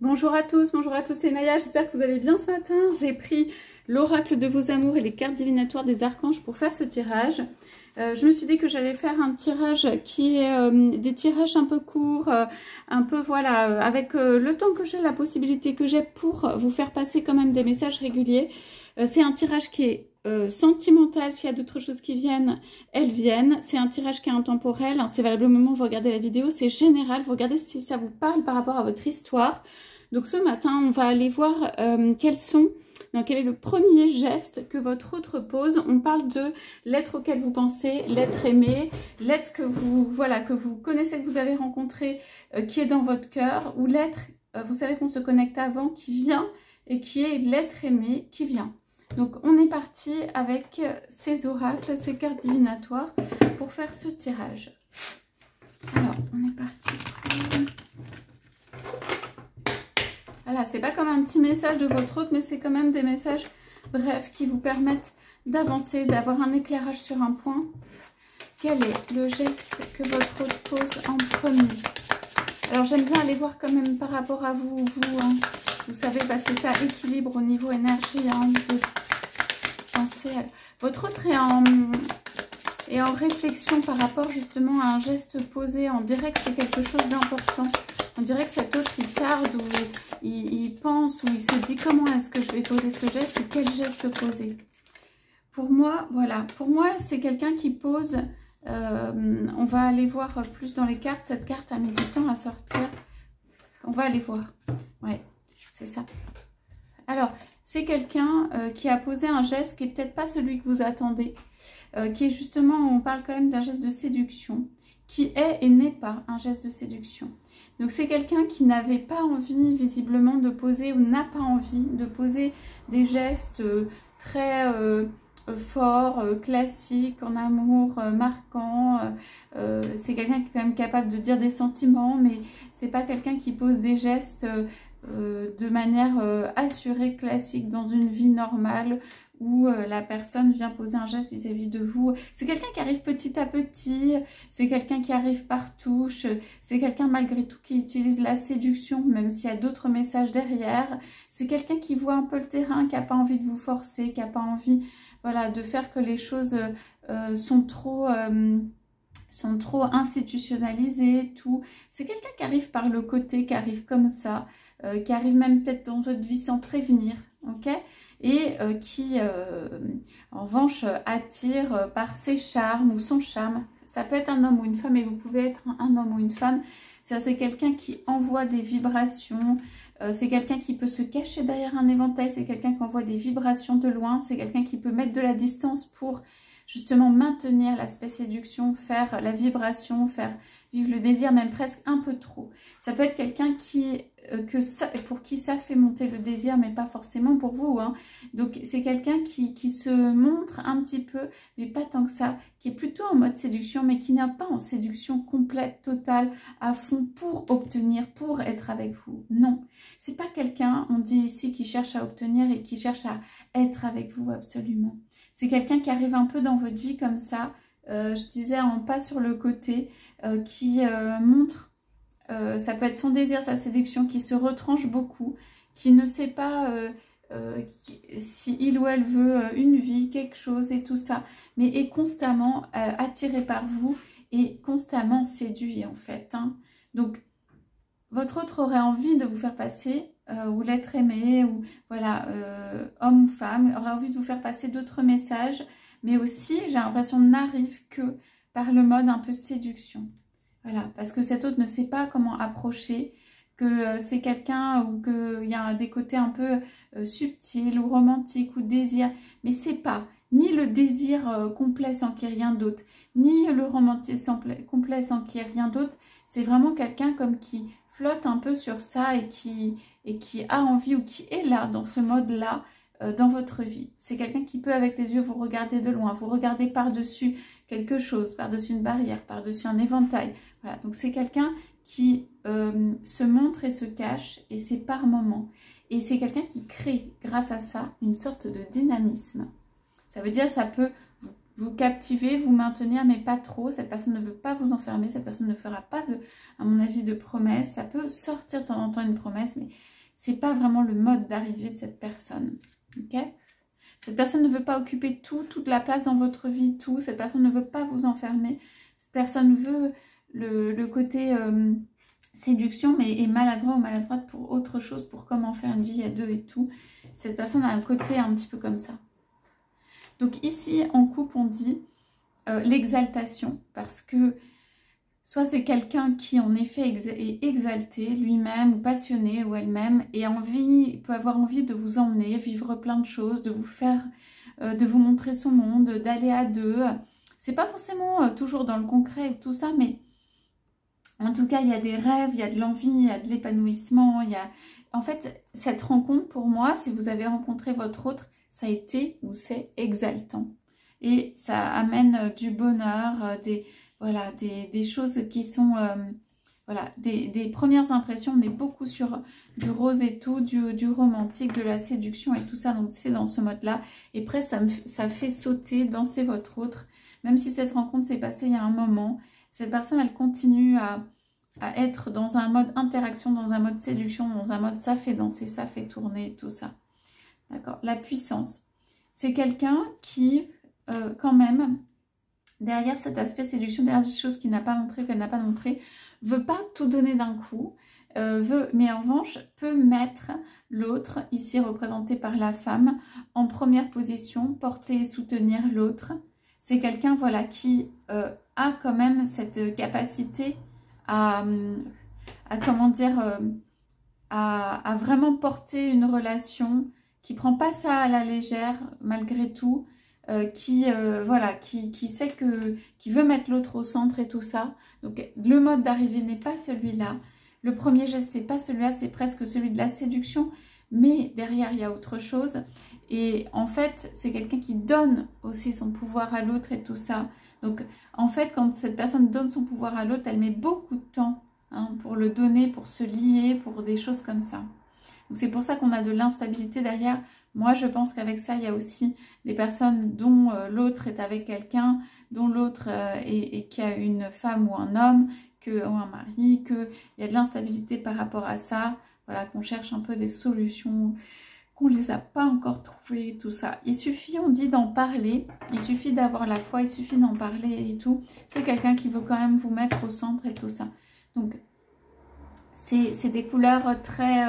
Bonjour à tous, bonjour à toutes, c'est Naya, j'espère que vous allez bien ce matin. J'ai pris l'oracle de vos amours et les cartes divinatoires des archanges pour faire ce tirage. Je me suis dit que j'allais faire un tirage qui est des tirages un peu courts, un peu voilà, avec le temps que j'ai, la possibilité que j'ai pour vous faire passer quand même des messages réguliers. C'est un tirage qui est sentimental, s'il y a d'autres choses qui viennent, elles viennent. C'est un tirage qui est intemporel, hein, c'est valable au moment où vous regardez la vidéo, c'est général, vous regardez si ça vous parle par rapport à votre histoire. Donc ce matin, on va aller voir quel est le premier geste que votre autre pose. On parle de l'être auquel vous pensez, l'être aimé, l'être que vous connaissez, que vous avez rencontré, qui est dans votre cœur, ou l'être, vous savez qu'on se connecte avant, qui vient et qui est l'être aimé qui vient. Donc on est parti avec ces oracles, ces cartes divinatoires pour faire ce tirage. Alors on est parti pour... Voilà, c'est pas comme un petit message de votre autre, mais c'est quand même des messages brefs qui vous permettent d'avancer, d'avoir un éclairage sur un point. Quel est le geste que votre autre pose en premier? Alors j'aime bien aller voir quand même par rapport à vous, vous savez, parce que ça équilibre au niveau énergie, hein, de penser. Votre autre est en réflexion par rapport justement à un geste posé. On dirait que c'est quelque chose d'important. On dirait que cet autre, il tarde ou il pense ou il se dit comment est-ce que je vais poser ce geste ou quel geste poser. Pour moi, voilà. Pour moi, c'est quelqu'un qui pose... on va aller voir plus dans les cartes. Cette carte a mis du temps à sortir. On va aller voir. Ouais, c'est ça. Alors, c'est quelqu'un qui a posé un geste qui n'est peut-être pas celui que vous attendez. Qui est justement, on parle quand même d'un geste de séduction. Qui est et n'est pas un geste de séduction. Donc c'est quelqu'un qui n'avait pas envie visiblement de poser ou n'a pas envie de poser des gestes très forts, classiques, en amour, marquants. C'est quelqu'un qui est quand même capable de dire des sentiments, mais c'est pas quelqu'un qui pose des gestes de manière assurée, classique, dans une vie normale, où la personne vient poser un geste vis-à-vis de vous. C'est quelqu'un qui arrive petit à petit, c'est quelqu'un qui arrive par touche, c'est quelqu'un malgré tout qui utilise la séduction, même s'il y a d'autres messages derrière. C'est quelqu'un qui voit un peu le terrain, qui n'a pas envie de vous forcer, qui n'a pas envie voilà, de faire que les choses sont trop institutionnalisées, tout. C'est quelqu'un qui arrive par le côté, qui arrive comme ça, qui arrive même peut-être dans votre vie sans prévenir, ok ? Et qui, en revanche, attire par ses charmes ou son charme. Ça peut être un homme ou une femme, et vous pouvez être un homme ou une femme. C'est quelqu'un qui envoie des vibrations, c'est quelqu'un qui peut se cacher derrière un éventail, c'est quelqu'un qui envoie des vibrations de loin, c'est quelqu'un qui peut mettre de la distance pour justement maintenir l'aspect séduction, faire la vibration, faire vivre le désir, même presque un peu trop. Ça peut être quelqu'un pour qui ça fait monter le désir, mais pas forcément pour vous, hein. Donc c'est quelqu'un qui se montre un petit peu, mais pas tant que ça, qui est plutôt en mode séduction, mais qui n'est pas en séduction complète, totale, à fond, pour obtenir, pour être avec vous. Non, c'est pas quelqu'un, on dit ici, qui cherche à obtenir et qui cherche à être avec vous absolument. C'est quelqu'un qui arrive un peu dans votre vie comme ça, je disais en pas sur le côté, qui montre, ça peut être son désir, sa séduction, qui se retranche beaucoup, qui ne sait pas si il ou elle veut une vie, quelque chose et tout ça, mais est constamment attiré par vous et constamment séduit en fait, hein. Donc votre autre aurait envie de vous faire passer, ou l'être aimé, ou voilà, homme ou femme, aurait envie de vous faire passer d'autres messages, mais aussi, j'ai l'impression, n'arrive que par le mode un peu séduction. Voilà, parce que cet autre ne sait pas comment approcher, que c'est quelqu'un ou qu'il y a des côtés un peu subtils ou romantiques ou désir, mais c'est pas ni le désir complet sans qu'il y ait rien d'autre, ni le romantisme complet sans qu'il y ait rien d'autre. C'est vraiment quelqu'un comme qui flotte un peu sur ça et qui a envie ou qui est là, dans ce mode-là, dans votre vie. C'est quelqu'un qui peut, avec les yeux, vous regarder de loin, vous regarder par-dessus quelque chose, par-dessus une barrière, par-dessus un éventail. Voilà, donc c'est quelqu'un qui se montre et se cache, et c'est par moments. Et c'est quelqu'un qui crée, grâce à ça, une sorte de dynamisme. Ça veut dire, ça peut vous captiver, vous maintenir, mais pas trop. Cette personne ne veut pas vous enfermer, cette personne ne fera pas, à mon avis, de promesses. Ça peut sortir de temps en temps une promesse, mais c'est pas vraiment le mode d'arrivée de cette personne. Ok? Cette personne ne veut pas occuper toute la place dans votre vie, tout. Cette personne ne veut pas vous enfermer. Cette personne veut le côté séduction, mais est maladroit ou maladroite pour autre chose, pour comment faire une vie à deux et tout. Cette personne a un côté un petit peu comme ça. Donc ici, en couple, on dit l'exaltation, parce que soit c'est quelqu'un qui en effet est exalté lui-même ou passionné ou elle-même et peut avoir envie de vous emmener, vivre plein de choses, de vous faire, de vous montrer son monde, d'aller à deux. C'est pas forcément toujours dans le concret et tout ça, mais en tout cas il y a des rêves, il y a de l'envie, il y a de l'épanouissement. En fait, cette rencontre pour moi, si vous avez rencontré votre autre, ça a été ou c'est exaltant. Et ça amène du bonheur, des choses qui sont... des premières impressions. On est beaucoup sur du rose et tout, du romantique, de la séduction et tout ça. Donc c'est dans ce mode-là. Et après, ça fait sauter, danser votre autre. Même si cette rencontre s'est passée il y a un moment, cette personne, elle continue à être dans un mode interaction, dans un mode séduction, dans un mode ça fait danser, ça fait tourner, tout ça. D'accord. La puissance. C'est quelqu'un qui, quand même, derrière cet aspect séduction, derrière des choses qu'il n'a pas montré, qu'elle n'a pas montré, veut pas tout donner d'un coup, mais en revanche, peut mettre l'autre, ici représenté par la femme, en première position, porter et soutenir l'autre. C'est quelqu'un, voilà, qui a quand même cette capacité à comment dire, à vraiment porter une relation, qui prend pas ça à la légère malgré tout, qui sait qui veut mettre l'autre au centre et tout ça. Donc le mode d'arrivée n'est pas celui-là. Le premier geste, c'est pas celui-là, c'est presque celui de la séduction, mais derrière il y a autre chose. Et en fait, c'est quelqu'un qui donne aussi son pouvoir à l'autre et tout ça. Donc en fait, quand cette personne donne son pouvoir à l'autre, elle met beaucoup de temps pour le donner, pour se lier, pour des choses comme ça. Donc c'est pour ça qu'on a de l'instabilité derrière. Moi, je pense qu'avec ça, il y a aussi des personnes dont l'autre est avec quelqu'un, dont l'autre et qui a une femme ou un homme, ou un mari, qu'il y a de l'instabilité par rapport à ça. Voilà, qu'on cherche un peu des solutions, qu'on ne les a pas encore trouvées, tout ça. Il suffit, on dit, d'en parler. Il suffit d'avoir la foi, il suffit d'en parler et tout. C'est quelqu'un qui veut quand même vous mettre au centre et tout ça. Donc, c'est des couleurs très...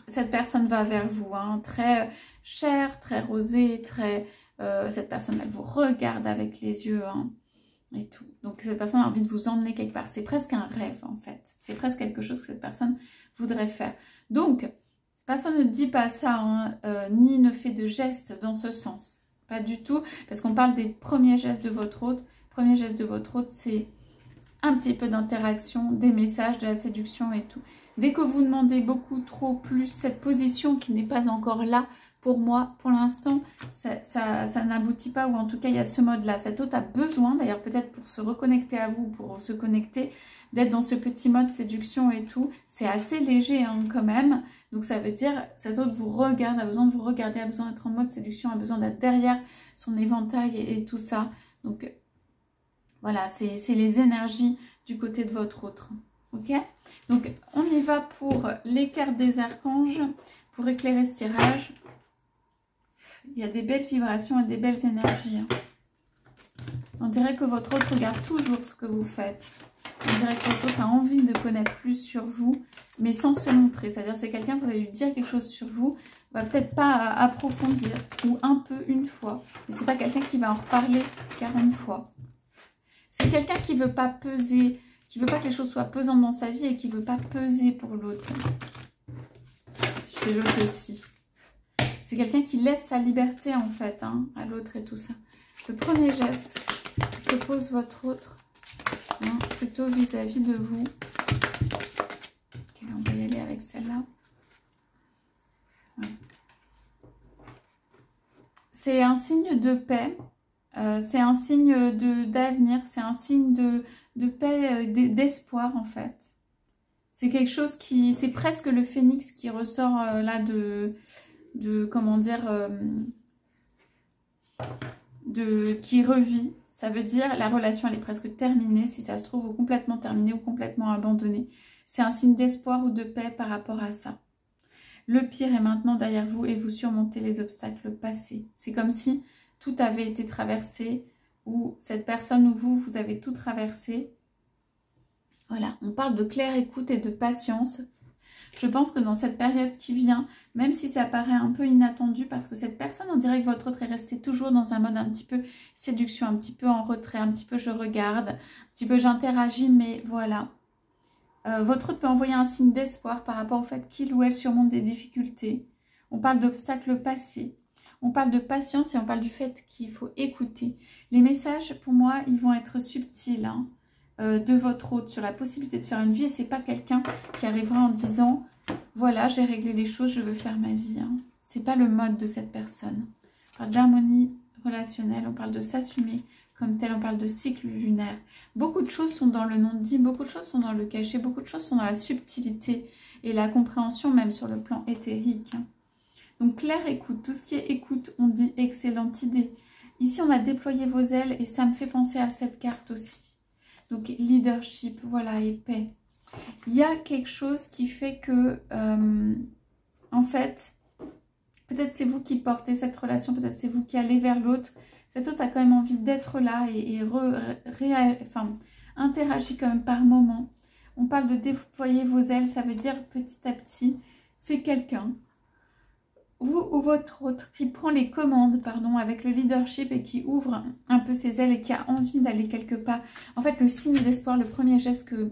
cette personne va vers vous, très chère, très rosée, très... cette personne, elle vous regarde avec les yeux et tout. Donc cette personne a envie de vous emmener quelque part. C'est presque un rêve en fait. C'est presque quelque chose que cette personne voudrait faire. Donc, cette personne ne dit pas ça, ni ne fait de gestes dans ce sens. Pas du tout, parce qu'on parle des premiers gestes de votre hôte. Premier geste de votre hôte, c'est un petit peu d'interaction, des messages, de la séduction et tout. Dès que vous demandez beaucoup trop plus cette position qui n'est pas encore là, pour moi, pour l'instant, ça n'aboutit pas, ou en tout cas, il y a ce mode-là. Cet hôte a besoin, d'ailleurs, peut-être pour se reconnecter à vous, pour se connecter, d'être dans ce petit mode séduction et tout. C'est assez léger quand même. Donc, ça veut dire, cet hôte vous regarde, a besoin de vous regarder, a besoin d'être en mode séduction, a besoin d'être derrière son éventail et tout ça. Donc, voilà, c'est les énergies du côté de votre autre. Ok? Donc, on y va pour les cartes des archanges, pour éclairer ce tirage. Il y a des belles vibrations et des belles énergies. On dirait que votre autre regarde toujours ce que vous faites. On dirait que votre autre a envie de connaître plus sur vous, mais sans se montrer. C'est-à-dire c'est quelqu'un, vous allez lui dire quelque chose sur vous, va peut-être pas approfondir, ou un peu une fois. Mais c'est pas quelqu'un qui va en reparler 40 fois. C'est quelqu'un qui veut pas peser, qui veut pas que les choses soient pesantes dans sa vie et qui veut pas peser pour l'autre. Chez l'autre aussi. C'est quelqu'un qui laisse sa liberté en fait à l'autre et tout ça. Le premier geste que pose votre autre, plutôt vis-à-vis de vous. Okay, on va y aller avec celle-là. Ouais. C'est un signe de paix. C'est un signe d'avenir, c'est un signe de paix, d'espoir en fait. C'est quelque chose qui... C'est presque le phénix qui ressort là comment dire... qui revit. Ça veut dire la relation elle est presque terminée, si ça se trouve, ou complètement terminée ou complètement abandonnée. C'est un signe d'espoir ou de paix par rapport à ça. Le pire est maintenant derrière vous et vous surmontez les obstacles passés. C'est comme si tout avait été traversé, ou cette personne ou vous avez tout traversé. Voilà, on parle de claire écoute et de patience. Je pense que dans cette période qui vient, même si ça paraît un peu inattendu, parce que cette personne, on dirait que votre autre est resté toujours dans un mode un petit peu séduction, un petit peu en retrait, un petit peu je regarde, un petit peu j'interagis, mais voilà. Votre autre peut envoyer un signe d'espoir par rapport au fait qu'il ou elle surmonte des difficultés. On parle d'obstacles passés, on parle de patience et on parle du fait qu'il faut écouter. Les messages, pour moi, ils vont être subtils, hein. De votre hôte sur la possibilité de faire une vie, et c'est pas quelqu'un qui arrivera en disant voilà j'ai réglé les choses, je veux faire ma vie, hein. C'est pas le mode de cette personne. On parle d'harmonie relationnelle, on parle de s'assumer comme tel, on parle de cycle lunaire. Beaucoup de choses sont dans le non-dit, beaucoup de choses sont dans le caché, beaucoup de choses sont dans la subtilité et la compréhension même sur le plan éthérique, hein. Donc claire écoute, tout ce qui est écoute, on dit excellente idée. Ici on a déployé vos ailes et ça me fait penser à cette carte aussi. Donc leadership, voilà, et paix. Il y a quelque chose qui fait que, en fait, peut-être c'est vous qui portez cette relation, peut-être c'est vous qui allez vers l'autre. Cet autre a quand même envie d'être là et interagit quand même par moment. On parle de déployer vos ailes, ça veut dire petit à petit, c'est quelqu'un, vous ou votre autre, qui prend les commandes, pardon, avec le leadership et qui ouvre un peu ses ailes et qui a envie d'aller quelque part. En fait, le signe d'espoir, le premier geste que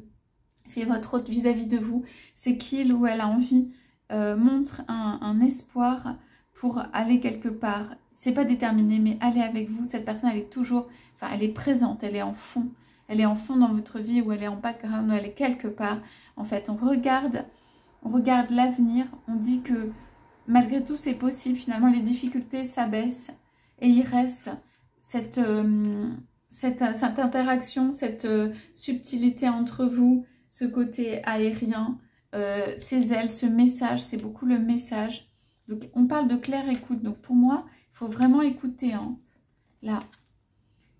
fait votre autre vis-à-vis de vous, c'est qu'il ou elle a envie, montre un espoir pour aller quelque part. C'est pas déterminé, mais aller avec vous. Cette personne, elle est toujours, enfin, elle est présente, elle est en fond. Elle est en fond dans votre vie, ou elle est en background, ou elle est quelque part. En fait, on regarde l'avenir, on dit que malgré tout, c'est possible. Finalement, les difficultés s'abaissent et il reste cette interaction, cette subtilité entre vous, ce côté aérien, ces ailes, ce message, c'est beaucoup le message. Donc, on parle de claire écoute. Donc, pour moi, il faut vraiment écouter, hein, là.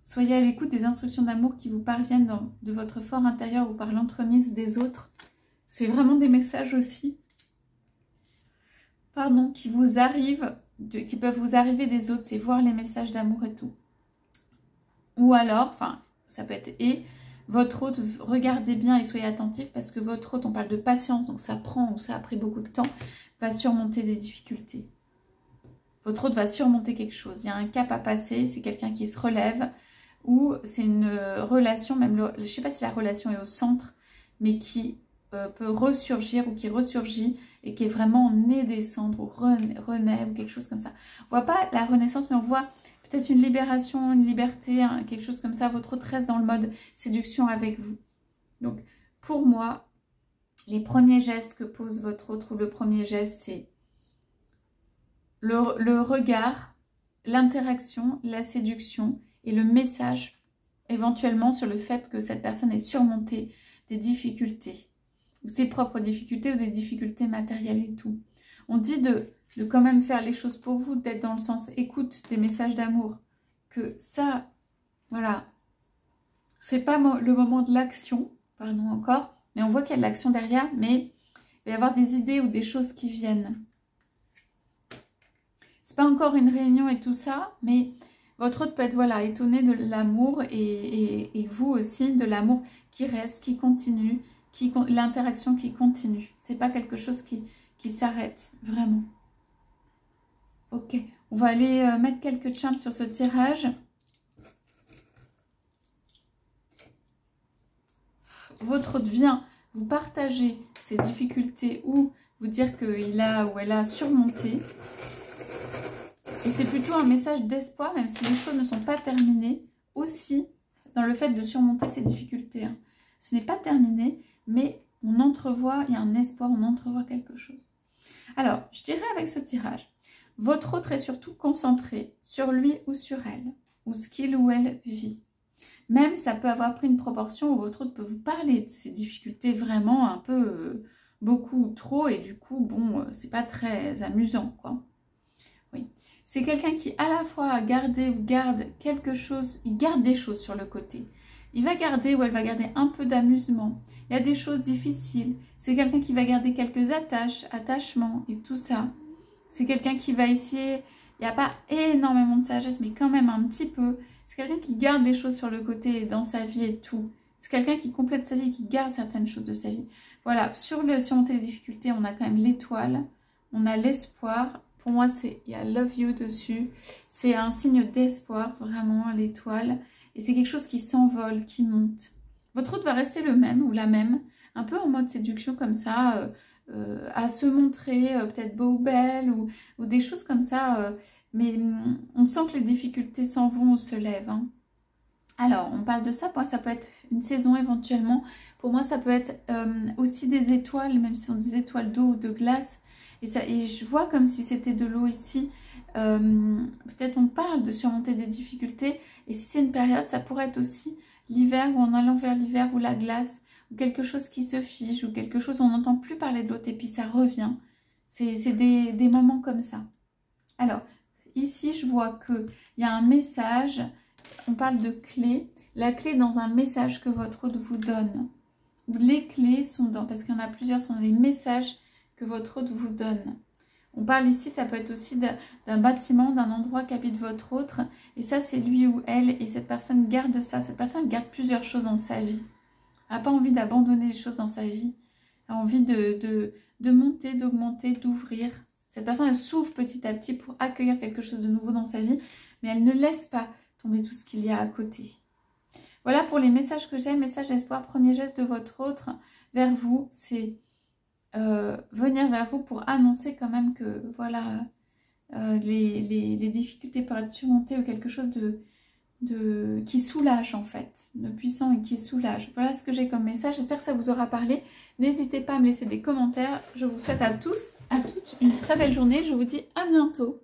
Soyez à l'écoute des instructions d'amour qui vous parviennent de votre fort intérieur ou par l'entremise des autres. C'est vraiment des messages aussi, pardon, qui vous arrivent, qui peuvent vous arriver des autres, c'est voir les messages d'amour et tout. Ou alors, enfin, ça peut être votre hôte, regardez bien et soyez attentifs parce que votre hôte, on parle de patience, donc ça prend ou ça a pris beaucoup de temps, va surmonter des difficultés. Votre hôte va surmonter quelque chose, il y a un cap à passer, c'est quelqu'un qui se relève ou c'est une relation, même, je ne sais pas si la relation est au centre, mais qui peut ressurgir ou qui ressurgit et qui est vraiment née des cendres ou renaît ou quelque chose comme ça. On ne voit pas la renaissance, mais on voit peut-être une libération, une liberté, hein, quelque chose comme ça. Votre autre reste dans le mode séduction avec vous. Donc, pour moi, les premiers gestes que pose votre autre, ou le premier geste, c'est le regard, l'interaction, la séduction et le message, éventuellement, sur le fait que cette personne ait surmonté des difficultés, ou ses propres difficultés, ou des difficultés matérielles et tout. On dit de quand même faire les choses pour vous, d'être dans le sens écoute des messages d'amour, que ça, voilà, c'est pas le moment de l'action, pardon encore, mais on voit qu'il y a de l'action derrière, mais il va y avoir des idées ou des choses qui viennent. C'est pas encore une réunion et tout ça, mais votre autre peut être, voilà, étonné de l'amour et vous aussi, de l'amour qui reste, qui continue, l'interaction qui continue. C'est pas quelque chose qui s'arrête, vraiment. Ok, on va aller mettre quelques charmes sur ce tirage. Votre autre vient vous partager ses difficultés ou vous dire qu'il a ou elle a surmonté. Et c'est plutôt un message d'espoir, même si les choses ne sont pas terminées, aussi dans le fait de surmonter ces difficultés, hein. Ce n'est pas terminé, mais on entrevoit, il y a un espoir, on entrevoit quelque chose. Alors, je dirais avec ce tirage, votre autre est surtout concentré sur lui ou sur elle, ou ce qu'il ou elle vit. Même ça peut avoir pris une proportion où votre autre peut vous parler de ces difficultés vraiment un peu, beaucoup trop, et du coup, bon, c'est pas très amusant, quoi. Oui. C'est quelqu'un qui à la fois a gardé ou garde quelque chose, il garde des choses sur le côté. Il va garder ou elle va garder un peu d'amusement. Il y a des choses difficiles. C'est quelqu'un qui va garder quelques attachements et tout ça. C'est quelqu'un qui va essayer, il n'y a pas énormément de sagesse, mais quand même un petit peu. C'est quelqu'un qui garde des choses sur le côté dans sa vie et tout. C'est quelqu'un qui complète sa vie, qui garde certaines choses de sa vie. Voilà, sur le surmonter les difficultés, on a quand même l'étoile, on a l'espoir. Pour moi, il y a love you dessus. C'est un signe d'espoir, vraiment, l'étoile. Et c'est quelque chose qui s'envole, qui monte. Votre route va rester le même ou la même, un peu en mode séduction comme ça, à se montrer peut-être beau ou belle ou des choses comme ça. Mais on sent que les difficultés s'en vont ou se lèvent. Hein. Alors, on parle de ça, pour moi, ça peut être une saison éventuellement. Pour moi, ça peut être aussi des étoiles, même si ce sont des étoiles d'eau ou de glace. Et je vois comme si c'était de l'eau ici. Peut-être on parle de surmonter des difficultés. Et si c'est une période, ça pourrait être aussi l'hiver ou en allant vers l'hiver ou la glace. Ou quelque chose qui se fige ou quelque chose, on n'entend plus parler de l'autre et puis ça revient. C'est des moments comme ça. Alors, ici, je vois qu'il y a un message. On parle de clé. La clé dans un message que votre hôte vous donne. Ou les clés sont dans, parce qu'il y en a plusieurs, sont les messages que votre hôte vous donne. On parle ici, ça peut être aussi d'un bâtiment, d'un endroit qu'habite votre hôte. Et ça, c'est lui ou elle. Et cette personne garde ça. Cette personne garde plusieurs choses dans sa vie. Elle n'a pas envie d'abandonner les choses dans sa vie. Elle a envie de monter, d'augmenter, d'ouvrir. Cette personne, elle s'ouvre petit à petit pour accueillir quelque chose de nouveau dans sa vie. Mais elle ne laisse pas tomber tout ce qu'il y a à côté. Voilà pour les messages que j'ai. Message d'espoir, premier geste de votre hôte vers vous, c'est venir vers vous pour annoncer quand même que voilà les difficultés peuvent être surmontées ou quelque chose qui soulage en fait, de puissant et qui soulage. Voilà ce que j'ai comme message. J'espère que ça vous aura parlé. N'hésitez pas à me laisser des commentaires. Je vous souhaite à tous, à toutes une très belle journée. Je vous dis à bientôt.